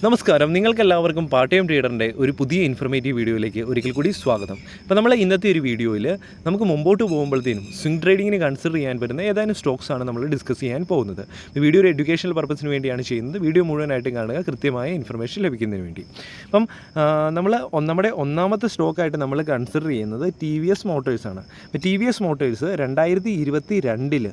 നമസ്കാരം, നിങ്ങൾക്കെല്ലാവർക്കും part time ട്രേഡറിൻ്റെ ഒരു പുതിയ ഇൻഫർമേറ്റീവ് വീഡിയോയിലേക്ക് ഒരിക്കൽ കൂടി സ്വാഗതം. അപ്പോൾ നമ്മൾ ഇന്നത്തെ ഒരു വീഡിയോയിൽ നമുക്ക് മുമ്പോട്ട് പോകുമ്പോഴത്തേനും സ്വിംഗ് ട്രേഡിങ്ങിന് കൺസിഡർ ചെയ്യാൻ പറ്റുന്ന ഏതാനും സ്റ്റോക്സാണ് നമ്മൾ ഡിസ്കസ് ചെയ്യാൻ പോകുന്നത്. വീഡിയോ ഒരു എഡ്യൂക്കേഷണൽ പർപ്പസിന് വേണ്ടിയാണ് ചെയ്യുന്നത്. വീഡിയോ മുഴുവനായിട്ടും കാണുക, കൃത്യമായ ഇൻഫർമേഷൻ ലഭിക്കുന്നതിന് വേണ്ടി. അപ്പം നമ്മുടെ ഒന്നാമത്തെ സ്റ്റോക്കായിട്ട് നമ്മൾ കൺസിഡർ ചെയ്യുന്നത് TVS മോട്ടോഴ്സാണ്. അപ്പോൾ TVS മോട്ടോഴ്സ് 2022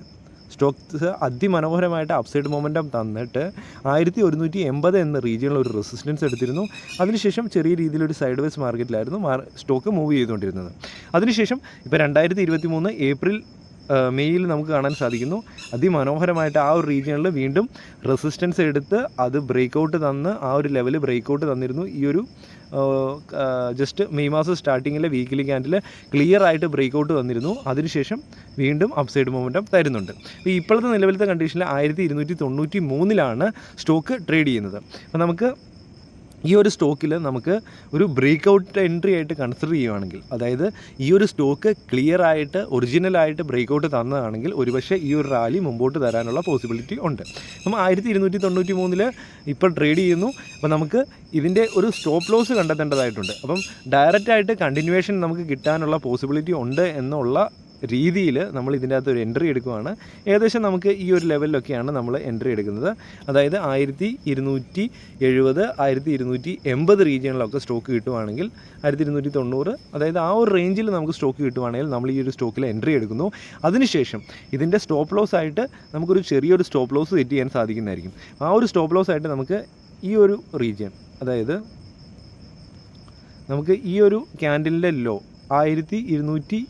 സ്റ്റോക്സ് അതിമനോഹരമായിട്ട് അപ്സൈഡ് മൊമെൻറ്റം തന്നിട്ട് 1180 എന്ന റീജിയണിൽ ഒരു റെസിസ്റ്റൻസ് എടുത്തിരുന്നു. അതിനുശേഷം ചെറിയ രീതിയിലൊരു സൈഡ് വേസ് മാർക്കറ്റിലായിരുന്നു സ്റ്റോക്ക് മൂവ് ചെയ്തുകൊണ്ടിരുന്നത്. അതിനുശേഷം ഇപ്പോൾ 2023 ഏപ്രിൽ മെയ്യിൽ നമുക്ക് കാണാൻ സാധിക്കുന്നു അതിമനോഹരമായിട്ട് ആ ഒരു റീജിയണിൽ വീണ്ടും റെസിസ്റ്റൻസ് എടുത്ത് അത് ബ്രേക്കൗട്ട് തന്ന് ആ ഒരു ലെവൽ ബ്രേക്കൗട്ട് തന്നിരുന്നു. ഈ ഒരു ജസ്റ്റ് മെയ് മാസം സ്റ്റാർട്ടിങ്ങിലെ വീക്കിലി ക്യാൻഡിൽ ക്ലിയർ ആയിട്ട് ബ്രേക്കൗട്ട് തന്നിരുന്നു. അതിനുശേഷം വീണ്ടും അപ്സൈഡ് മൊമെൻറ്റം തരുന്നുണ്ട്. അപ്പോൾ ഇപ്പോഴത്തെ നിലവിലത്തെ കണ്ടീഷനിൽ 1293 സ്റ്റോക്ക് ട്രേഡ് ചെയ്യുന്നത്. അപ്പോൾ നമുക്ക് ഈ ഒരു സ്റ്റോക്കിൽ നമുക്ക് ഒരു ബ്രേക്കൗട്ട് എൻട്രി ആയിട്ട് കൺസിഡർ ചെയ്യുകയാണെങ്കിൽ, അതായത് ഈ ഒരു സ്റ്റോക്ക് ക്ലിയർ ആയിട്ട് ഒറിജിനലായിട്ട് ബ്രേക്കൗട്ട് തന്നതാണെങ്കിൽ ഒരുപക്ഷെ ഈ ഒരു റാലി മുമ്പോട്ട് തരാനുള്ള പോസിബിലിറ്റി ഉണ്ട്. അപ്പം 1293 ഇപ്പോൾ ട്രേഡ് ചെയ്യുന്നു. അപ്പോൾ നമുക്ക് ഇതിൻ്റെ ഒരു സ്റ്റോപ്പ് ലോസ് കണ്ടെത്തേണ്ടതായിട്ടുണ്ട്. അപ്പം ഡയറക്റ്റായിട്ട് കണ്ടിന്യൂവേഷൻ നമുക്ക് കിട്ടാനുള്ള പോസിബിലിറ്റി ഉണ്ട് എന്നുള്ള രീതിയിൽ നമ്മൾ ഇതിൻ്റെ അകത്ത് ഒരു എൻട്രി എടുക്കുകയാണ്. ഏകദേശം നമുക്ക് ഈ ഒരു ലെവലിലൊക്കെയാണ് നമ്മൾ എൻട്രി എടുക്കുന്നത്. അതായത് 1270 1280 റീജിയണിലൊക്കെ സ്റ്റോക്ക് കിട്ടുവാണെങ്കിൽ 1290, അതായത് ആ ഒരു റേഞ്ചിൽ നമുക്ക് സ്റ്റോക്ക് കിട്ടുവാണെങ്കിൽ നമ്മൾ ഈ ഒരു സ്റ്റോക്കിൽ എൻട്രി എടുക്കുന്നു. അതിനുശേഷം ഇതിൻ്റെ സ്റ്റോപ്പ് ലോസ് ആയിട്ട് നമുക്കൊരു ചെറിയൊരു സ്റ്റോപ്പ് ലോസ് സെറ്റ് ചെയ്യാൻ സാധിക്കുന്നതായിരിക്കും. ആ ഒരു സ്റ്റോപ്പ് ലോസ് ആയിട്ട് നമുക്ക് ഈ ഒരു റീജിയൺ, അതായത് നമുക്ക് ഈ ഒരു ക്യാൻഡിലിൻ്റെ ലോ 1220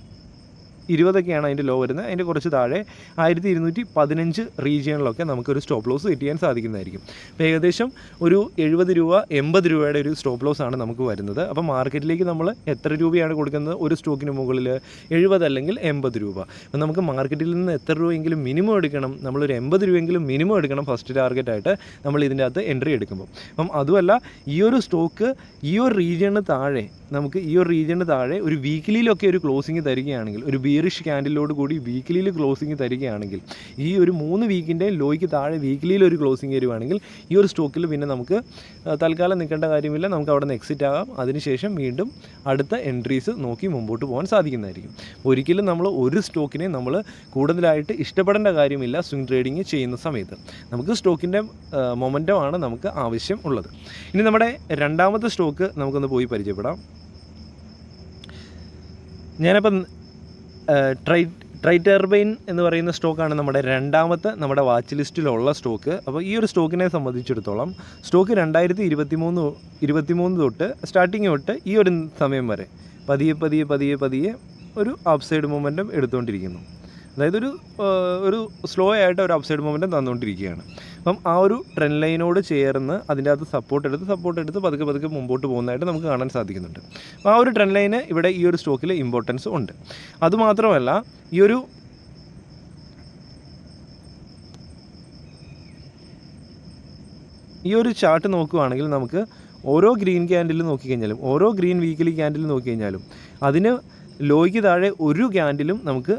അതിൻ്റെ ലോ വരുന്നത്. അതിൻ്റെ കുറച്ച് താഴെ 1215 റീജിയണിലൊക്കെ നമുക്കൊരു സ്റ്റോപ്പ് ലോസ് സെറ്റ് ചെയ്യാൻ സാധിക്കുന്നതായിരിക്കും. അപ്പോൾ ഏകദേശം ഒരു 70 രൂപ 80 രൂപയുടെ ഒരു സ്റ്റോപ്പ് ലോസ് ആണ് നമുക്ക് വരുന്നത്. അപ്പോൾ മാർക്കറ്റിലേക്ക് നമ്മൾ എത്ര രൂപയാണ് കൊടുക്കുന്നത്? ഒരു സ്റ്റോക്കിന് മുകളിൽ 70 അല്ലെങ്കിൽ 80 രൂപ. അപ്പോൾ നമുക്ക് മാർക്കറ്റിൽ നിന്ന് എത്ര രൂപയെങ്കിലും മിനിമം എടുക്കണം? നമ്മളൊരു 80 രൂപയെങ്കിലും മിനിമം എടുക്കണം ഫസ്റ്റ് ടാർഗറ്റായിട്ട് നമ്മൾ ഇതിൻ്റെ അകത്ത് എൻട്രി എടുക്കുമ്പോൾ. അപ്പം അതുമല്ല, ഈ ഒരു സ്റ്റോക്ക് ഈ ഒരു റീജിയണിന് താഴെ നമുക്ക് ഈ ഒരു റീജിയണിന് താഴെ ഒരു വീക്കിലിയിലൊക്കെ ഒരു ക്ലോസിങ് തരികയാണെങ്കിൽ, ഒരു ബീറിഷ് ക്യാൻഡിലോട് കൂടി വീക്കിലിയിൽ ക്ലോസിങ് തരികയാണെങ്കിൽ, ഈ ഒരു 3 വീക്കിൻ്റെ ലോയ്ക്ക് താഴെ വീക്കിലിയിൽ ഒരു ക്ലോസിങ് തരുവാണെങ്കിൽ ഈ ഒരു സ്റ്റോക്കിൽ പിന്നെ നമുക്ക് തൽക്കാലം നിൽക്കേണ്ട കാര്യമില്ല. നമുക്ക് അവിടെ നിന്ന് എക്സിറ്റ് ആകാം. അതിനുശേഷം വീണ്ടും അടുത്ത എൻട്രീസ് നോക്കി മുമ്പോട്ട് പോകാൻ സാധിക്കുന്നതായിരിക്കും. ഒരിക്കലും നമ്മൾ ഒരു സ്റ്റോക്കിനെ നമ്മൾ കൂടുതലായിട്ട് ഇഷ്ടപ്പെടേണ്ട കാര്യമില്ല സ്വിംഗ് ട്രേഡിങ് ചെയ്യുന്ന സമയത്ത്. നമുക്ക് സ്റ്റോക്കിൻ്റെ മൊമെൻറ്റമാണ് നമുക്ക് ആവശ്യം ഉള്ളത്. ഇനി നമ്മുടെ രണ്ടാമത്തെ സ്റ്റോക്ക് നമുക്കൊന്ന് പോയി പരിചയപ്പെടാം. ഞാനപ്പം ട്രൈ ടർബൈൻ എന്ന് പറയുന്ന സ്റ്റോക്കാണ് നമ്മുടെ വാച്ച് ലിസ്റ്റിലുള്ള സ്റ്റോക്ക്. അപ്പോൾ ഈ ഒരു സ്റ്റോക്കിനെ സംബന്ധിച്ചിടത്തോളം സ്റ്റോക്ക് 2023 തൊട്ട് സ്റ്റാർട്ടിങ് തൊട്ട് ഈ ഒരു സമയം വരെ പതിയെ ഒരു അപ്സൈഡ് മൊമെൻറ്റം എടുത്തുകൊണ്ടിരിക്കുന്നു. അതായത് ഒരു സ്ലോ ആയിട്ട് ഒരു അപ്സൈഡ് മൊമെൻറ്റം തന്നുകൊണ്ടിരിക്കുകയാണ്. അപ്പം ആ ഒരു ട്രെൻഡ് ലൈനോട് ചേർന്ന് അതിൻ്റെ അകത്ത് സപ്പോർട്ട് എടുത്ത് പതുക്കെ മുമ്പോട്ട് പോകുന്നതായിട്ട് നമുക്ക് കാണാൻ സാധിക്കുന്നുണ്ട്. അപ്പോൾ ആ ഒരു ട്രെൻഡ് ലൈന് ഇവിടെ ഈ ഒരു സ്റ്റോക്കിൽ ഇമ്പോർട്ടൻസ് ഉണ്ട്. അതുമാത്രമല്ല, ഈ ഒരു ചാർട്ട് നോക്കുകയാണെങ്കിൽ നമുക്ക് ഓരോ ഗ്രീൻ ക്യാൻഡിൽ നോക്കിക്കഴിഞ്ഞാലും, ഓരോ ഗ്രീൻ വീക്കിലി ക്യാൻഡിൽ നോക്കിക്കഴിഞ്ഞാലും അതിന് ലോയ്ക്ക് താഴെ ഒരു ക്യാൻഡിലും നമുക്ക്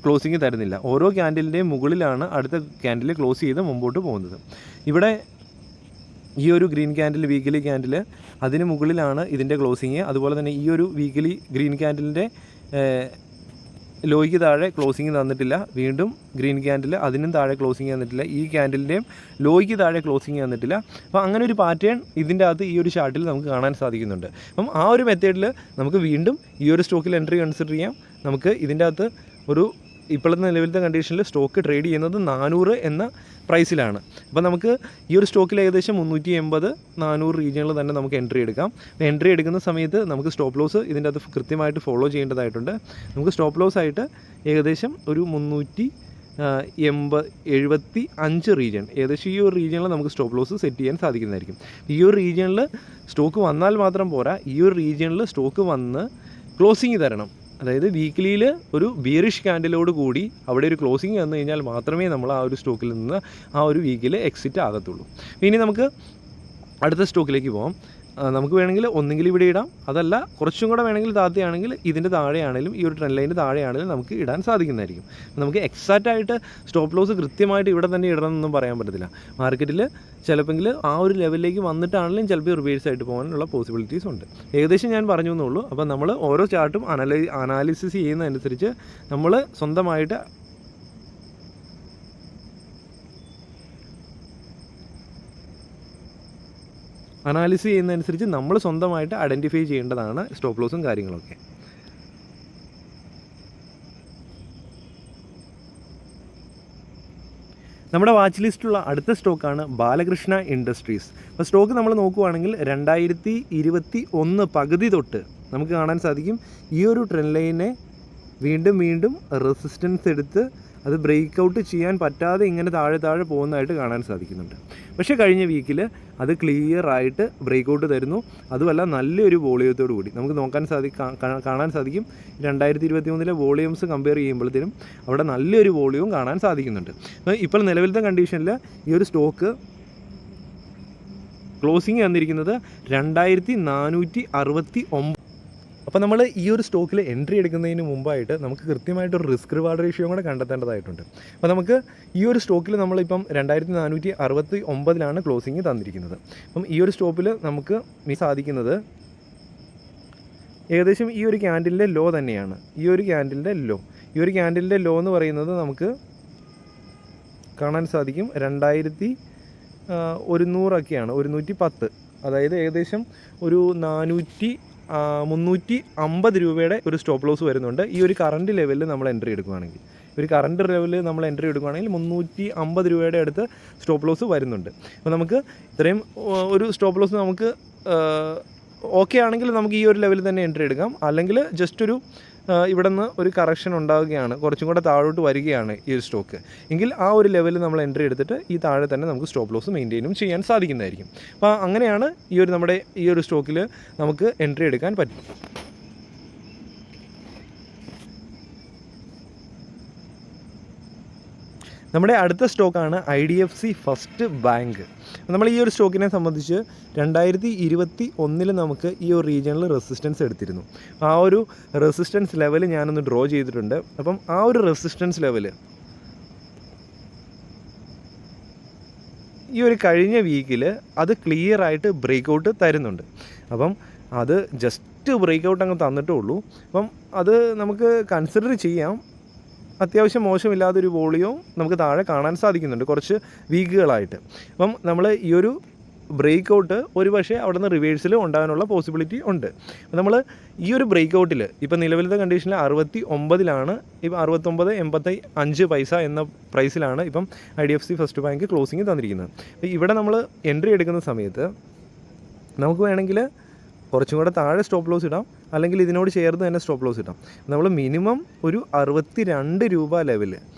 ക്ലോസിങ് തരുന്നില്ല. ഓരോ ക്യാൻഡിലിൻ്റെയും മുകളിലാണ് അടുത്ത ക്യാൻഡിൽ ക്ലോസ് ചെയ്ത് മുമ്പോട്ട് പോകുന്നത്. ഇവിടെ ഈ ഒരു ഗ്രീൻ ക്യാൻഡിൽ, വീക്കിലി ക്യാൻഡിൽ, അതിന് മുകളിലാണ് ഇതിൻ്റെ ക്ലോസിങ്. അതുപോലെ തന്നെ ഈ ഒരു വീക്കിലി ഗ്രീൻ ക്യാൻഡിലിൻ്റെ ലോയ്ക്ക് താഴെ ക്ലോസിങ് തന്നിട്ടില്ല. വീണ്ടും ഗ്രീൻ ക്യാൻഡിൽ, അതിനും താഴെ ക്ലോസിങ് തന്നിട്ടില്ല. ഈ ക്യാൻഡിലിൻ്റെയും ലോയ്ക്ക് താഴെ ക്ലോസിങ് തന്നിട്ടില്ല. അപ്പോൾ അങ്ങനെ ഒരു പാറ്റേൺ ഇതിൻ്റെ അകത്ത് ഈ ഒരു ചാർട്ടിൽ നമുക്ക് കാണാൻ സാധിക്കുന്നുണ്ട്. അപ്പം ആ ഒരു മെത്തേഡിൽ നമുക്ക് വീണ്ടും ഈ ഒരു സ്റ്റോക്കിൽ എൻട്രി കൺസിഡർ ചെയ്യാം. നമുക്ക് ഇതിൻ്റെ അകത്ത് ഇപ്പോഴത്തെ നിലവിലത്തെ കണ്ടീഷനിൽ സ്റ്റോക്ക് ട്രേഡ് ചെയ്യുന്നത് 400 എന്ന പ്രൈസിലാണ്. അപ്പോൾ നമുക്ക് ഈ ഒരു സ്റ്റോക്കിൽ ഏകദേശം 380-400 റീജിയണിൽ തന്നെ നമുക്ക് എൻട്രി എടുക്കാം. എൻട്രി എടുക്കുന്ന സമയത്ത് നമുക്ക് സ്റ്റോപ്പ് ലോസ് ഇതിൻ്റെ അകത്ത് കൃത്യമായിട്ട് ഫോളോ ചെയ്യേണ്ടതായിട്ടുണ്ട്. നമുക്ക് സ്റ്റോപ്പ് ലോസ് ആയിട്ട് ഏകദേശം ഒരു 375 റീജിയൺ, ഏകദേശം ഈ ഒരു റീജിയണിൽ നമുക്ക് സ്റ്റോപ്പ് ലോസ് സെറ്റ് ചെയ്യാൻ സാധിക്കുന്നതായിരിക്കും. ഈ ഒരു റീജിയണിൽ സ്റ്റോക്ക് വന്നാൽ മാത്രം പോരാ, ഈ ഒരു റീജിയണിൽ സ്റ്റോക്ക് വന്ന് ക്ലോസിങ് തരണം. അതായത് വീക്കിലിയിൽ ഒരു ബിയറിഷ് ക്യാൻഡിലോട് കൂടി അവിടെ ഒരു ക്ലോസിങ് വന്നു കഴിഞ്ഞാൽ മാത്രമേ നമ്മൾ ആ ഒരു സ്റ്റോക്കിൽ നിന്ന് ആ ഒരു വീക്കിൽ എക്സിറ്റ് ആകത്തുള്ളൂ. ഇനി നമുക്ക് അടുത്ത സ്റ്റോക്കിലേക്ക് പോകാം. നമുക്ക് വേണമെങ്കിൽ ഒന്നെങ്കിൽ ഇവിടെ ഇടാം, അതല്ല കുറച്ചും കൂടെ വേണമെങ്കിൽ താഴെയാണെങ്കിൽ ഇതിൻ്റെ താഴെയാണെങ്കിലും ഈ ഒരു ട്രെൻഡ് ലൈനിൻ്റെ താഴെയാണെങ്കിലും നമുക്ക് ഇടാൻ സാധിക്കുന്നതായിരിക്കും. നമുക്ക് എക്സാക്റ്റ് ആയിട്ട് സ്റ്റോപ്പ് ലോസ് കൃത്യമായിട്ട് ഇവിടെ തന്നെ ഇടണമെന്നൊന്നും പറയാൻ പറ്റത്തില്ല. മാർക്കറ്റിൽ ചിലപ്പോൾ ആ ഒരു ലെവലിലേക്ക് വന്നിട്ടാണെങ്കിലും ചിലപ്പോൾ റിവേഴ്സ് ആയിട്ട് പോകാനുള്ള പോസിബിലിറ്റീസ് ഉണ്ട്. ഏകദേശം ഞാൻ പറഞ്ഞു എന്നുള്ളൂ. അപ്പോൾ നമ്മൾ ഓരോ ചാർട്ടും അനാലിസിസ് ചെയ്യുന്നതനുസരിച്ച് നമ്മൾ സ്വന്തമായിട്ട് നമ്മൾ സ്വന്തമായിട്ട് ഐഡൻറ്റിഫൈ ചെയ്യേണ്ടതാണ് സ്റ്റോപ്പ് ലോസും കാര്യങ്ങളൊക്കെ. നമ്മുടെ വാച്ച് ലിസ്റ്റിലുള്ള അടുത്ത സ്റ്റോക്കാണ് ബാലകൃഷ്ണ ഇൻഡസ്ട്രീസ്. അപ്പോൾ സ്റ്റോക്ക് നമ്മൾ നോക്കുകയാണെങ്കിൽ 2021 പകുതി തൊട്ട് നമുക്ക് കാണാൻ സാധിക്കും ഈ ഒരു ട്രെൻഡ് ലൈനെ വീണ്ടും റെസിസ്റ്റൻസ് എടുത്ത് അത് ബ്രേക്ക് ഔട്ട് ചെയ്യാൻ പറ്റാതെ ഇങ്ങനെ താഴെ പോകുന്നതായിട്ട് കാണാൻ സാധിക്കുന്നുണ്ട്. പക്ഷേ കഴിഞ്ഞ വീക്കിൽ അത് ക്ലിയർ ആയിട്ട് ബ്രേക്ക് ഔട്ട് തരുന്നു. അതുമല്ല നല്ലൊരു വോളിയത്തോടു കൂടി നമുക്ക് കാണാൻ സാധിക്കും. 2021 വോളിയൂംസ് കമ്പയർ ചെയ്യുമ്പോഴത്തേനും അവിടെ നല്ലൊരു വോളിയം കാണാൻ സാധിക്കുന്നുണ്ട്. ഇപ്പോൾ നിലവിലത്തെ കണ്ടീഷനിൽ ഈ ഒരു സ്റ്റോക്ക് ക്ലോസിങ് വന്നിരിക്കുന്നത് 2469. അപ്പോൾ നമ്മൾ ഈ ഒരു സ്റ്റോക്കിൽ എൻട്രി എടുക്കുന്നതിന് മുമ്പായിട്ട് നമുക്ക് കൃത്യമായിട്ടൊരു റിസ്ക് റിവാർഡ് റേഷ്യോ കൂടെ കണ്ടെത്തേണ്ടതായിട്ടുണ്ട്. അപ്പോൾ നമുക്ക് ഈ ഒരു സ്റ്റോക്കിൽ നമ്മളിപ്പം 2469 ക്ലോസിങ് തന്നിരിക്കുന്നത്. അപ്പം ഈ ഒരു സ്റ്റോപ്പിൽ നമുക്ക് സാധിക്കുന്നത് ഏകദേശം ഈ ഒരു ക്യാൻഡിലിൻ്റെ ലോ തന്നെയാണ്. ഈ ഒരു ക്യാൻഡിലിൻ്റെ ലോ എന്ന് പറയുന്നത് നമുക്ക് കാണാൻ സാധിക്കും 2100 110, അതായത് ഏകദേശം ഒരു 350 രൂപയുടെ ഒരു സ്റ്റോപ്പ് ലോസ് വരുന്നുണ്ട്. ഈ ഒരു കറണ്ട് ലെവലിൽ നമ്മൾ എൻട്രി എടുക്കുകയാണെങ്കിൽ 350 രൂപയുടെ അടുത്ത് സ്റ്റോപ്പ് ലോസ് വരുന്നുണ്ട്. അപ്പോൾ നമുക്ക് ഇത്രയും ഒരു സ്റ്റോപ്പ് ലോസ് നമുക്ക് ഓക്കെ ആണെങ്കിൽ നമുക്ക് ഈ ഒരു ലെവലിൽ തന്നെ എൻട്രി എടുക്കാം. അല്ലെങ്കിൽ ജസ്റ്റ് ഒരു ഇവിടെ നിന്ന് ഒരു കറക്ഷൻ ഉണ്ടാവുകയാണ്, കുറച്ചും കൂടെ താഴോട്ട് വരികയാണ് ഈ ഒരു സ്റ്റോക്ക് എങ്കിൽ ആ ഒരു ലെവലിൽ നമ്മൾ എൻട്രി എടുത്തിട്ട് ഈ താഴെ തന്നെ നമുക്ക് സ്റ്റോപ്പ് ലോസ് മെയിൻറ്റെയിനും ചെയ്യാൻ സാധിക്കുന്നതായിരിക്കും. അപ്പോൾ അങ്ങനെയാണ് നമ്മുടെ ഈ ഒരു സ്റ്റോക്കിൽ നമുക്ക് എൻട്രി എടുക്കാൻ പറ്റും. നമ്മുടെ അടുത്ത സ്റ്റോക്കാണ് IDFC ഫസ്റ്റ് ബാങ്ക്. നമ്മൾ ഈ ഒരു സ്റ്റോക്കിനെ സംബന്ധിച്ച് 2021 നമുക്ക് ഈ ഒരു റീജിയണിൽ റെസിസ്റ്റൻസ് എടുത്തിരുന്നു. ആ ഒരു റെസിസ്റ്റൻസ് ലെവൽ ഞാനൊന്ന് ഡ്രോ ചെയ്തിട്ടുണ്ട്. അപ്പം ആ ഒരു റെസിസ്റ്റൻസ് ലെവൽ ഈ ഒരു കഴിഞ്ഞ വീക്കിൽ അത് ക്ലിയർ ആയിട്ട് ബ്രേക്ക് ഔട്ട് തരുന്നുണ്ട്. അപ്പം അത് ജസ്റ്റ് ബ്രേക്ക് ഔട്ട് അങ്ങ് തന്നിട്ടേ ഉള്ളൂ. അപ്പം അത് നമുക്ക് കൺസിഡർ ചെയ്യാം. അത്യാവശ്യം മോശമില്ലാത്തൊരു വോളിയം നമുക്ക് താഴെ കാണാൻ സാധിക്കുന്നുണ്ട് കുറച്ച് വീക്കുകളായിട്ട്. അപ്പം നമ്മൾ ഈ ഒരു ബ്രേക്ക് ഔട്ട് ഒരു പക്ഷേ അവിടെ നിന്ന് റിവേഴ്സിൽ ഉണ്ടാകാനുള്ള പോസിബിലിറ്റി ഉണ്ട്. അപ്പോൾ നമ്മൾ ഈ ഒരു ബ്രേക്ക് ഔട്ടിൽ ഇപ്പോൾ നിലവിലത്തെ കണ്ടീഷനിൽ 69 ഇപ്പം 69.85 എന്ന പ്രൈസിലാണ് ഇപ്പം IDFC ഫസ്റ്റ് ബാങ്ക് ക്ലോസിങ് തന്നിരിക്കുന്നത്. അപ്പോൾ ഇവിടെ നമ്മൾ എൻട്രി എടുക്കുന്ന സമയത്ത് നമുക്ക് വേണമെങ്കിൽ കുറച്ചും കൂടെ താഴെ സ്റ്റോപ്പ് ലോസ് ഇടാം, അല്ലെങ്കിൽ ഇതിനോട് ചേർന്ന് തന്നെ സ്റ്റോപ്പ് ലോസ് ഇടാം. നമ്മൾ മിനിമം ഒരു 62 രൂപ ലെവൽ,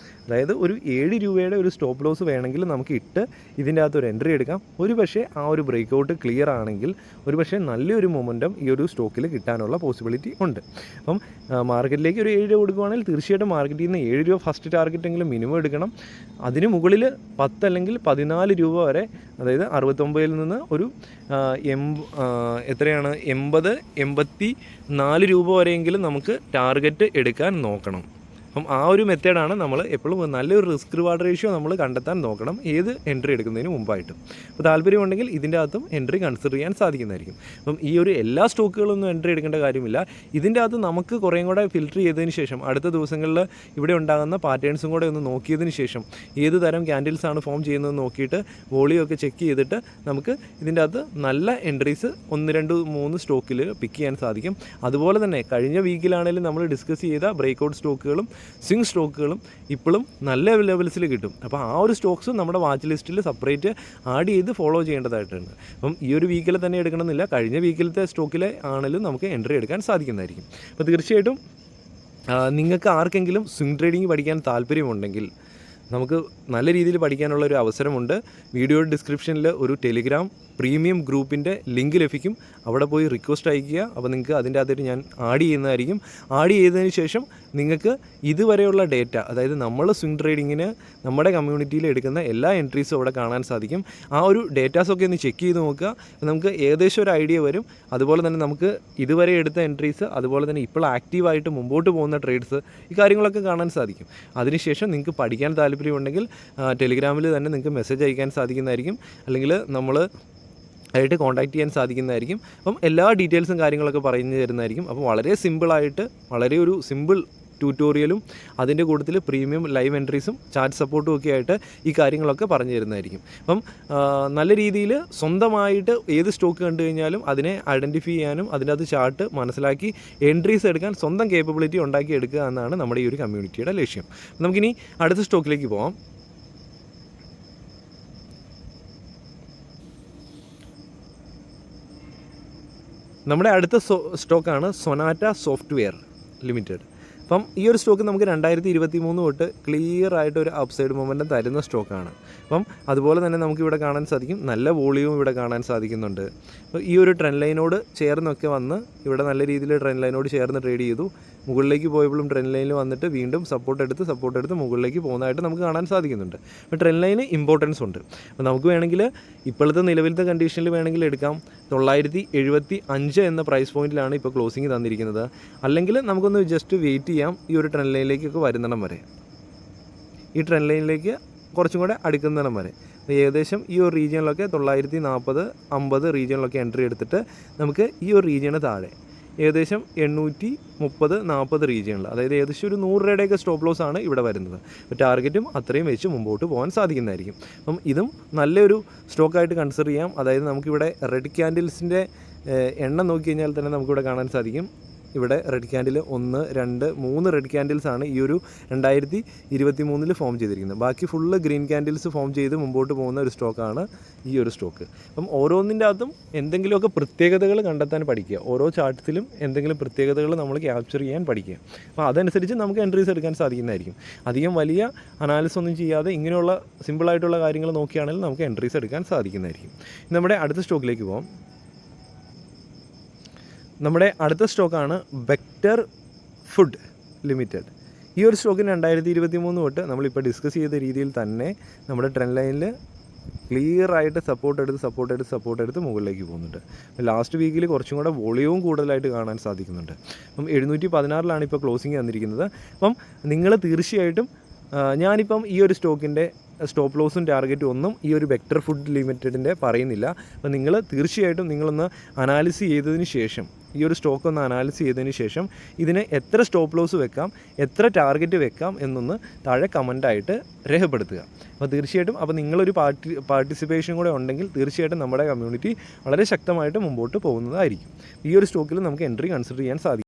അതായത് ഒരു 7 രൂപയുടെ ഒരു സ്റ്റോപ്പ് ലോസ് വേണമെങ്കിൽ നമുക്ക് ഇട്ട് ഇതിൻ്റെ അകത്തൊരു എൻട്രി എടുക്കാം. ഒരു പക്ഷേ ആ ഒരു ബ്രേക്ക് ഔട്ട് ക്ലിയർ ആണെങ്കിൽ ഒരു പക്ഷേ നല്ലൊരു മൊമെൻറ്റം ഈ ഒരു സ്റ്റോക്കിൽ കിട്ടാനുള്ള പോസിബിലിറ്റി ഉണ്ട്. അപ്പം മാർക്കറ്റിലേക്ക് ഒരു 7 രൂപ കൊടുക്കുകയാണെങ്കിൽ തീർച്ചയായിട്ടും മാർക്കറ്റിൽ നിന്ന് 7 രൂപ ഫസ്റ്റ് ടാർഗറ്റെങ്കിലും മിനിമം എടുക്കണം. അതിന് മുകളിൽ 10 അല്ലെങ്കിൽ 14 രൂപ വരെ, അതായത് 69 നിന്ന് ഒരു 84 രൂപ വരെയെങ്കിലും നമുക്ക് ടാർഗറ്റ് എടുക്കാൻ നോക്കണം. അപ്പം ആ ഒരു മെത്തേഡാണ് നമ്മൾ എപ്പോഴും നല്ലൊരു റിസ്ക് റിവാർഡ് റേഷ്യോ നമ്മൾ കണ്ടെത്താൻ നോക്കണം ഏത് എൻട്രി എടുക്കുന്നതിന് മുമ്പായിട്ടും. അപ്പോൾ താല്പര്യമുണ്ടെങ്കിൽ ഇതിൻ്റെ അകത്തും എൻട്രി കൺസിഡർ ചെയ്യാൻ സാധിക്കുന്നതായിരിക്കും. അപ്പം ഈ ഒരു എല്ലാ സ്റ്റോക്കുകളൊന്നും എൻട്രി എടുക്കേണ്ട കാര്യമില്ല. ഇതിൻ്റെ അകത്ത് നമുക്ക് കുറേയും കൂടെ ഫിൽറ്റർ ചെയ്തതിന് ശേഷം അടുത്ത ദിവസങ്ങളിൽ ഇവിടെ ഉണ്ടാകുന്ന പാറ്റേൺസും കൂടെ ഒന്ന് നോക്കിയതിന് ശേഷം ഏത് തരം ക്യാൻഡിൽസാണ് ഫോം ചെയ്യുന്നതെന്ന് നോക്കിയിട്ട് വോളിയൊക്കെ ചെക്ക് ചെയ്തിട്ട് നമുക്ക് ഇതിൻ്റെ അകത്ത് നല്ല എൻട്രീസ് 1, 2, 3 സ്റ്റോക്കിൽ പിക്ക് ചെയ്യാൻ സാധിക്കും. അതുപോലെ തന്നെ കഴിഞ്ഞ വീക്കിലാണെങ്കിലും നമ്മൾ ഡിസ്കസ് ചെയ്ത ബ്രേക്ക് ഔട്ട് സ്റ്റോക്കുകളും സ്വിംഗ് സ്റ്റോക്കുകളും ഇപ്പോഴും നല്ല ലെവൽസിൽ കിട്ടും. അപ്പോൾ ആ ഒരു സ്റ്റോക്സ് നമ്മുടെ വാച്ച് ലിസ്റ്റിൽ സെപ്പറേറ്റ് ആഡ് ചെയ്ത് ഫോളോ ചെയ്യേണ്ടതായിട്ടുണ്ട്. അപ്പം ഈ ഒരു വീക്കിൽ തന്നെ എടുക്കണമെന്നില്ല, കഴിഞ്ഞ വീക്കിലത്തെ സ്റ്റോക്കിലെ ആണെങ്കിലും നമുക്ക് എൻട്രി എടുക്കാൻ സാധിക്കുന്നതായിരിക്കും. അപ്പോൾ തീർച്ചയായിട്ടും നിങ്ങൾക്ക് ആർക്കെങ്കിലും സ്വിംഗ് ട്രേഡിംഗ് പഠിക്കാൻ താല്പര്യമുണ്ടെങ്കിൽ നമുക്ക് നല്ല രീതിയിൽ പഠിക്കാനുള്ള ഒരു അവസരമുണ്ട്. വീഡിയോയുടെ ഡിസ്ക്രിപ്ഷനിൽ ഒരു ടെലിഗ്രാം പ്രീമിയം ഗ്രൂപ്പിൻ്റെ ലിങ്ക് ലഭിക്കും. അവിടെ പോയി റിക്വസ്റ്റ് അയയ്ക്കുക. അപ്പോൾ നിങ്ങൾക്ക് അതിൻ്റെ അകത്തേക്ക് ഞാൻ ആഡ് ചെയ്യുന്നതായിരിക്കും. ആഡ് ചെയ്തതിന് ശേഷം നിങ്ങൾക്ക് ഇതുവരെയുള്ള ഡേറ്റ, അതായത് നമ്മൾ സ്വിംഗ് ട്രേഡിങ്ങിന് നമ്മുടെ കമ്മ്യൂണിറ്റിയിൽ എടുക്കുന്ന എല്ലാ എൻട്രീസും അവിടെ കാണാൻ സാധിക്കും. ആ ഒരു ഡേറ്റാസൊക്കെ ഒന്ന് ചെക്ക് ചെയ്ത് നോക്കുക. നമുക്ക് ഏകദേശം ഒരു ഐഡിയ വരും. അതുപോലെ തന്നെ നമുക്ക് ഇതുവരെ എടുത്ത എൻട്രീസ്, അതുപോലെ തന്നെ ഇപ്പോൾ ആക്റ്റീവായിട്ട് മുമ്പോട്ട് പോകുന്ന ട്രേഡ്സ്, ഈ കാര്യങ്ങളൊക്കെ കാണാൻ സാധിക്കും. അതിനുശേഷം നിങ്ങൾക്ക് പഠിക്കാൻ താല്പര്യമുണ്ടെങ്കിൽ ടെലിഗ്രാമിൽ തന്നെ നിങ്ങൾക്ക് മെസ്സേജ് അയക്കാൻ സാധിക്കുന്നതായിരിക്കും. അല്ലെങ്കിൽ നമ്മൾ ആയിട്ട് കോൺടാക്റ്റ് ചെയ്യാൻ സാധിക്കുന്നതായിരിക്കും. അപ്പം എല്ലാ ഡീറ്റെയിൽസും കാര്യങ്ങളൊക്കെ പറഞ്ഞു തരുന്നതായിരിക്കും. അപ്പോൾ വളരെ സിമ്പിളായിട്ട്, വളരെ ഒരു സിമ്പിൾ ട്യൂട്ടോറിയലും അതിൻ്റെ കൂട്ടത്തിൽ പ്രീമിയം ലൈവ് എൻട്രീസും ചാറ്റ് സപ്പോർട്ടും ഒക്കെ ആയിട്ട് ഈ കാര്യങ്ങളൊക്കെ പറഞ്ഞു തരുന്നതായിരിക്കും. അപ്പം നല്ല രീതിയിൽ സ്വന്തമായിട്ട് ഏത് സ്റ്റോക്ക് കണ്ടു കഴിഞ്ഞാലും അതിനെ ഐഡൻറ്റിഫൈ ചെയ്യാനും അതിനകത്ത് ചാർട്ട് മനസ്സിലാക്കി എൻട്രീസ് എടുക്കാൻ സ്വന്തം കേപ്പബിലിറ്റി ഉണ്ടാക്കി എടുക്കുക എന്നാണ് നമ്മുടെ ഈ ഒരു കമ്മ്യൂണിറ്റിയുടെ ലക്ഷ്യം. നമുക്കിനി അടുത്ത സ്റ്റോക്കിലേക്ക് പോകാം. നമ്മുടെ അടുത്ത സ്റ്റോക്കാണ് സൊനാറ്റ സോഫ്റ്റ്വെയർ ലിമിറ്റഡ്. അപ്പം ഈ ഒരു സ്റ്റോക്ക് നമുക്ക് 2023 തൊട്ട് ക്ലിയർ ആയിട്ട് ഒരു അപ്സൈഡ് മൊമെൻറ്റം തരുന്ന സ്റ്റോക്കാണ്. അപ്പം അതുപോലെ തന്നെ നമുക്കിവിടെ കാണാൻ സാധിക്കും, നല്ല വോളിയൂം ഇവിടെ കാണാൻ സാധിക്കുന്നുണ്ട്. അപ്പോൾ ഈ ഒരു ട്രെൻഡ് ലൈനോട് ചേർന്നൊക്കെ വന്ന് ഇവിടെ നല്ല രീതിയിൽ ട്രെൻഡ് ലൈനോട് ചേർന്ന് ട്രേഡ് ചെയ്തു. മുകളിലേക്ക് പോയപ്പോഴും ട്രെൻഡ് ലൈനിൽ വന്നിട്ട് വീണ്ടും സപ്പോർട്ട് എടുത്ത് മുകളിലേക്ക് പോകുന്നതായിട്ട് നമുക്ക് കാണാൻ സാധിക്കുന്നുണ്ട്. അപ്പോൾ ട്രെൻഡ് ലൈന് ഇമ്പോർട്ടൻസ് ഉണ്ട്. അപ്പോൾ നമുക്ക് വേണമെങ്കിൽ ഇപ്പോഴത്തെ നിലവിലത്തെ കണ്ടീഷനിൽ വേണമെങ്കിൽ എടുക്കാം. 975 എന്ന പ്രൈസ് പോയിന്റിലാണ് ഇപ്പോൾ ക്ലോസിങ് തന്നിരിക്കുന്നത്. അല്ലെങ്കിൽ നമുക്കൊന്ന് ജസ്റ്റ് വെയിറ്റ് ചെയ്യാം ഈ ഒരു ട്രെൻഡ് ലൈനിലേക്കൊക്കെ വരുന്നിടം വരെ, ഈ ട്രെൻഡ് ലൈനിലേക്ക് കുറച്ചും കൂടെ അടുക്കുന്നിടം വരെ. അപ്പോൾ ഏകദേശം ഈ ഒരു റീജിയനിലൊക്കെ 940, 50 റീജിയനിലൊക്കെ എൻട്രി എടുത്തിട്ട് നമുക്ക് ഈ ഒരു റീജിയന് താഴെ ഏകദേശം 830, 40 റീജിയണിൽ, അതായത് ഏകദേശം ഒരു 100 രൂപയുടെയൊക്കെ സ്റ്റോപ്പ് ലോസ് ആണ് ഇവിടെ വരുന്നത്. അപ്പോൾ ടാർഗറ്റും അത്രയും വെച്ച് മുമ്പോട്ട് പോകാൻ സാധിക്കുന്നതായിരിക്കും. അപ്പം ഇതും നല്ലൊരു സ്റ്റോക്കായിട്ട് കൺസിഡർ ചെയ്യാം. അതായത് നമുക്കിവിടെ റെഡ് ക്യാൻഡിൽസിൻ്റെ എണ്ണം നോക്കി കഴിഞ്ഞാൽ തന്നെ നമുക്കിവിടെ കാണാൻ സാധിക്കും. ഇവിടെ റെഡ് ക്യാൻഡിൽ 1, 2, 3 റെഡ് ക്യാൻഡിൽസാണ് ഈ ഒരു 2023 ഫോം ചെയ്തിരിക്കുന്നത്. ബാക്കി ഫുള്ള് ഗ്രീൻ ക്യാൻഡിൽസ് ഫോം ചെയ്ത് മുമ്പോട്ട് പോകുന്ന ഒരു സ്റ്റോക്കാണ് ഈ ഒരു സ്റ്റോക്ക്. അപ്പം ഓരോന്നിൻ്റെ അകത്തും എന്തെങ്കിലുമൊക്കെ പ്രത്യേകതകൾ കണ്ടെത്താൻ പഠിക്കുക. ഓരോ ചാർട്ട്സിലും എന്തെങ്കിലും പ്രത്യേകതകൾ നമ്മൾ ക്യാപ്ചർ ചെയ്യാൻ പഠിക്കുക. അപ്പോൾ അതനുസരിച്ച് നമുക്ക് എൻട്രീസ് എടുക്കാൻ സാധിക്കുന്നതായിരിക്കും. അധികം വലിയ അനാലിസിസ് ഒന്നും ചെയ്യാതെ ഇങ്ങനെയുള്ള സിമ്പിളായിട്ടുള്ള കാര്യങ്ങൾ നോക്കിയാണെങ്കിൽ നമുക്ക് എൻട്രീസ് എടുക്കാൻ സാധിക്കുന്നതായിരിക്കും. നമ്മുടെ അടുത്ത സ്റ്റോക്കിലേക്ക് പോകാം. നമ്മുടെ അടുത്ത സ്റ്റോക്കാണ് വെക്ടർ ഫുഡ് ലിമിറ്റഡ്. ഈ ഒരു സ്റ്റോക്കിന് 2023 തൊട്ട് നമ്മളിപ്പോൾ ഡിസ്കസ് ചെയ്ത രീതിയിൽ തന്നെ നമ്മുടെ ട്രെൻഡ് ലൈനിൽ ക്ലിയർ ആയിട്ട് സപ്പോർട്ട് എടുത്ത് മുകളിലേക്ക് പോകുന്നുണ്ട്. ലാസ്റ്റ് വീക്കിൽ കുറച്ചും കൂടെ വോളിയവും കൂടുതലായിട്ട് കാണാൻ സാധിക്കുന്നുണ്ട്. അപ്പം 716 ഇപ്പോൾ ക്ലോസിങ് തന്നിരിക്കുന്നത്. അപ്പം നിങ്ങൾ തീർച്ചയായിട്ടും ഞാനിപ്പം ഈ ഒരു സ്റ്റോക്കിൻ്റെ സ്റ്റോപ്പ് ലോസും ടാർഗറ്റും ഒന്നും ഈ ഒരു വെക്ടർ ഫുഡ് ലിമിറ്റഡിൻ്റെ പറയുന്നില്ല. അപ്പോൾ നിങ്ങൾ തീർച്ചയായിട്ടും നിങ്ങളൊന്ന് അനാലിസ് ചെയ്തതിന് ശേഷം, ഈ ഒരു സ്റ്റോക്ക് ഒന്ന് അനാലിസ് ചെയ്തതിന് ശേഷം ഇതിന് എത്ര സ്റ്റോപ്പ് ലോസ് വെക്കാം, എത്ര ടാർഗറ്റ് വെക്കാം എന്നൊന്ന് താഴെ കമൻ്റായിട്ട് രേഖപ്പെടുത്തുക. അപ്പോൾ തീർച്ചയായിട്ടും നിങ്ങളൊരു പാർട്ടിസിപ്പേഷൻ കൂടെ ഉണ്ടെങ്കിൽ തീർച്ചയായിട്ടും നമ്മുടെ കമ്മ്യൂണിറ്റി വളരെ ശക്തമായിട്ട് മുമ്പോട്ട് പോകുന്നതായിരിക്കും. ഈ ഒരു സ്റ്റോക്കിൽ നമുക്ക് എൻട്രി കൺസിഡർ ചെയ്യാൻ സാധിക്കും.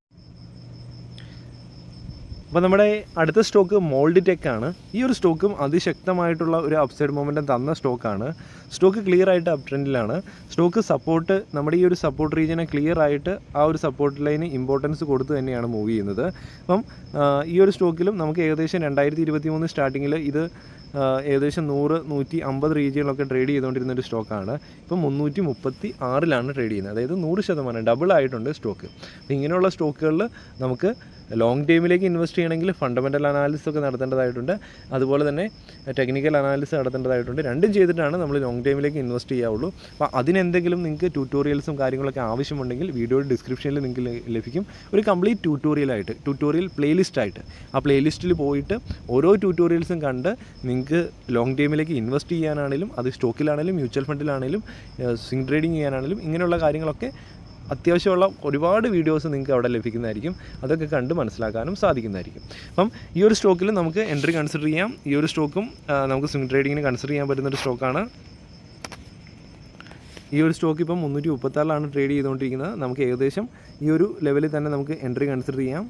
അപ്പോൾ നമ്മുടെ അടുത്ത സ്റ്റോക്ക് മോൾഡ് ടെക് ആണ്. ഈ ഒരു സ്റ്റോക്കും അതിശക്തമായിട്ടുള്ള ഒരു അപ്സൈഡ് മൊമെൻറ്റം തന്ന സ്റ്റോക്കാണ്. സ്റ്റോക്ക് ക്ലിയർ ആയിട്ട് അപ് ട്രെൻഡിലാണ്. സ്റ്റോക്ക് സപ്പോർട്ട്, നമ്മുടെ ഈ ഒരു സപ്പോർട്ട് റീജിയനെ ക്ലിയർ ആയിട്ട് ആ ഒരു സപ്പോർട്ട് ലൈന് ഇമ്പോർട്ടൻസ് കൊടുത്ത് തന്നെയാണ് മൂവ് ചെയ്യുന്നത്. അപ്പം ഈ ഒരു സ്റ്റോക്കിലും നമുക്ക് ഏകദേശം 2023 സ്റ്റാർട്ടിങ്ങിൽ ഇത് ഏകദേശം 100-150 റീജിയനിലൊക്കെ ട്രേഡ് ചെയ്തുകൊണ്ടിരുന്ന ഒരു സ്റ്റോക്കാണ്. ഇപ്പം 336 ട്രേഡ് ചെയ്യുന്നത്, അതായത് 100% ഡബിൾ ആയിട്ടുണ്ട് സ്റ്റോക്ക്. അപ്പോൾ ഇങ്ങനെയുള്ള സ്റ്റോക്കുകളിൽ നമുക്ക് ലോങ് ടൈമിലേക്ക് ഇൻവെസ്റ്റ് ചെയ്യണമെങ്കിൽ ഫണ്ടമെൻ്റൽ അനാലിസിസ് ഒക്കെ നടത്തേണ്ടതായിട്ടുണ്ട്, അതുപോലെ തന്നെ ടെക്നിക്കൽ അനാലിസിസ് നടത്തേണ്ടതായിട്ടുണ്ട്. രണ്ടും ചെയ്തിട്ടാണ് നമ്മൾ ലോങ് ടൈമിലേക്ക് ഇൻവെസ്റ്റ് ചെയ്യാവുള്ളൂ. അപ്പോൾ അതിനെന്തെങ്കിലും നിങ്ങൾക്ക് ട്യൂട്ടോറിയൽസും കാര്യങ്ങളൊക്കെ ആവശ്യമുണ്ടെങ്കിൽ വീഡിയോയുടെ ഡിസ്ക്രിപ്ഷനിൽ നിങ്ങൾക്ക് ലഭിക്കും ഒരു കംപ്ലീറ്റ് ട്യൂട്ടോറിയൽ പ്ലേലിസ്റ്റായിട്ട്. ആ പ്ലേലിസ്റ്റിൽ പോയിട്ട് ഓരോ ട്യൂട്ടോറിയൽസും കണ്ട് നിങ്ങൾക്ക് ലോങ് ടൈമിലേക്ക് ഇൻവെസ്റ്റ് ചെയ്യാനാണെങ്കിലും, അത് സ്റ്റോക്കിലാണെങ്കിലും മ്യൂച്വൽ ഫണ്ടിലാണെങ്കിലും സ്വിംഗ് ട്രേഡിങ് ചെയ്യാനാണെങ്കിലും ഇങ്ങനെയുള്ള കാര്യങ്ങളൊക്കെ അത്യാവശ്യമുള്ള ഒരുപാട് വീഡിയോസ് നിങ്ങൾക്ക് അവിടെ ലഭിക്കുന്നതായിരിക്കും. അതൊക്കെ കണ്ട് മനസ്സിലാക്കാനും സാധിക്കുന്നതായിരിക്കും. അപ്പം ഈ ഒരു സ്റ്റോക്കിൽ നമുക്ക് എൻട്രി കൺസിഡർ ചെയ്യാം. ഈ ഒരു സ്റ്റോക്കും നമുക്ക് സ്വിംഗ് ട്രേഡിങ്ങിന് കൺസിഡർ ചെയ്യാൻ പറ്റുന്നൊരു സ്റ്റോക്കാണ്. ഈ ഒരു സ്റ്റോക്ക് ഇപ്പം 336 ട്രേഡ് ചെയ്തുകൊണ്ടിരിക്കുന്നത്. നമുക്ക് ഏകദേശം ഈ ഒരു ലെവലിൽ തന്നെ നമുക്ക് എൻട്രി കൺസിഡർ ചെയ്യാം.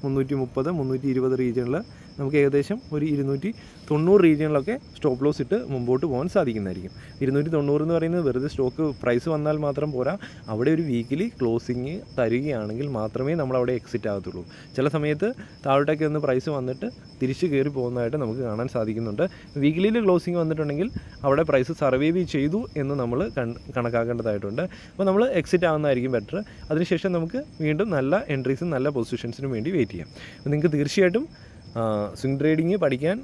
330, 320 റീജിയണിൽ നമുക്ക് ഏകദേശം ഒരു 290 റീജിയനിലൊക്കെ സ്റ്റോപ്പ് ലോസ് ഇട്ട് മുമ്പോട്ട് പോകാൻ സാധിക്കുന്നതായിരിക്കും. 290 എന്ന് പറയുന്നത് വെറുതെ സ്റ്റോക്ക് പ്രൈസ് വന്നാൽ മാത്രം പോരാ, അവിടെ ഒരു വീക്കിലി ക്ലോസിങ് തരികയാണെങ്കിൽ മാത്രമേ നമ്മളവിടെ എക്സിറ്റ് ആകത്തുള്ളൂ. ചില സമയത്ത് താഴോട്ടൊക്കെ ഒന്ന് പ്രൈസ് വന്നിട്ട് തിരിച്ച് കയറി പോകുന്നതായിട്ട് നമുക്ക് കാണാൻ സാധിക്കുന്നുണ്ട്. വീക്കിലിയിൽ ക്ലോസിങ് വന്നിട്ടുണ്ടെങ്കിൽ അവിടെ പ്രൈസ് സർവൈവ് ചെയ്തു എന്ന് നമ്മൾ കണക്കാക്കേണ്ടതായിട്ടുണ്ട്. അപ്പോൾ നമ്മൾ എക്സിറ്റ് ആകുന്നതായിരിക്കും ബെറ്റർ. അതിനുശേഷം നമുക്ക് വീണ്ടും നല്ല എൻട്രീസും നല്ല പൊസിഷൻസിനും വേണ്ടി വെയിറ്റ് ചെയ്യാം. അപ്പോൾ നിങ്ങൾക്ക് തീർച്ചയായിട്ടും സ്വിംഗ് ട്രേഡിങ് പഠിക്കാൻ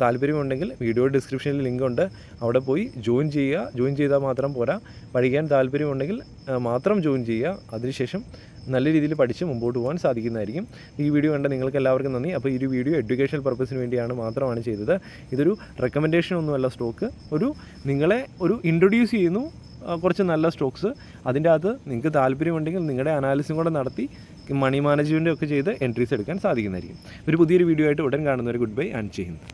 താല്പര്യമുണ്ടെങ്കിൽ വീഡിയോ ഡിസ്ക്രിപ്ഷനിൽ ലിങ്ക് ഉണ്ട്, അവിടെ പോയി ജോയിൻ ചെയ്യുക. ജോയിൻ ചെയ്താൽ മാത്രം പോരാ, പഠിക്കാൻ താല്പര്യമുണ്ടെങ്കിൽ മാത്രം ജോയിൻ ചെയ്യുക. അതിനുശേഷം നല്ല രീതിയിൽ പഠിച്ച് മുമ്പോട്ട് പോകാൻ സാധിക്കുന്നതായിരിക്കും. ഈ വീഡിയോ കണ്ട നിങ്ങൾക്ക് എല്ലാവർക്കും നന്ദി. അപ്പോൾ ഈ ഒരു വീഡിയോ എഡ്യൂക്കേഷണൽ പർപ്പസിന് വേണ്ടിയാണ് മാത്രമാണ് ചെയ്തത്. ഇതൊരു റെക്കമെൻഡേഷൻ ഒന്നുമല്ല. സ്റ്റോക്ക് നിങ്ങളെ ഇൻട്രൊഡ്യൂസ് ചെയ്യുന്നു കുറച്ച് നല്ല സ്റ്റോക്സ്. അതിൻ്റെ അകത്ത് നിങ്ങൾക്ക് താല്പര്യമുണ്ടെങ്കിൽ നിങ്ങളുടെ അനാലിസിസും കൂടെ നടത്തി മണി മാനേജ്മെൻറ്റ് ഒക്കെ ചെയ്ത് എൻട്രീസ് എടുക്കാൻ സാധിക്കുന്നതായിരിക്കും. ഒരു പുതിയൊരു വീഡിയോ ആയിട്ട് ഉടൻ കാണുന്നവരെ good bye and Jai Hind.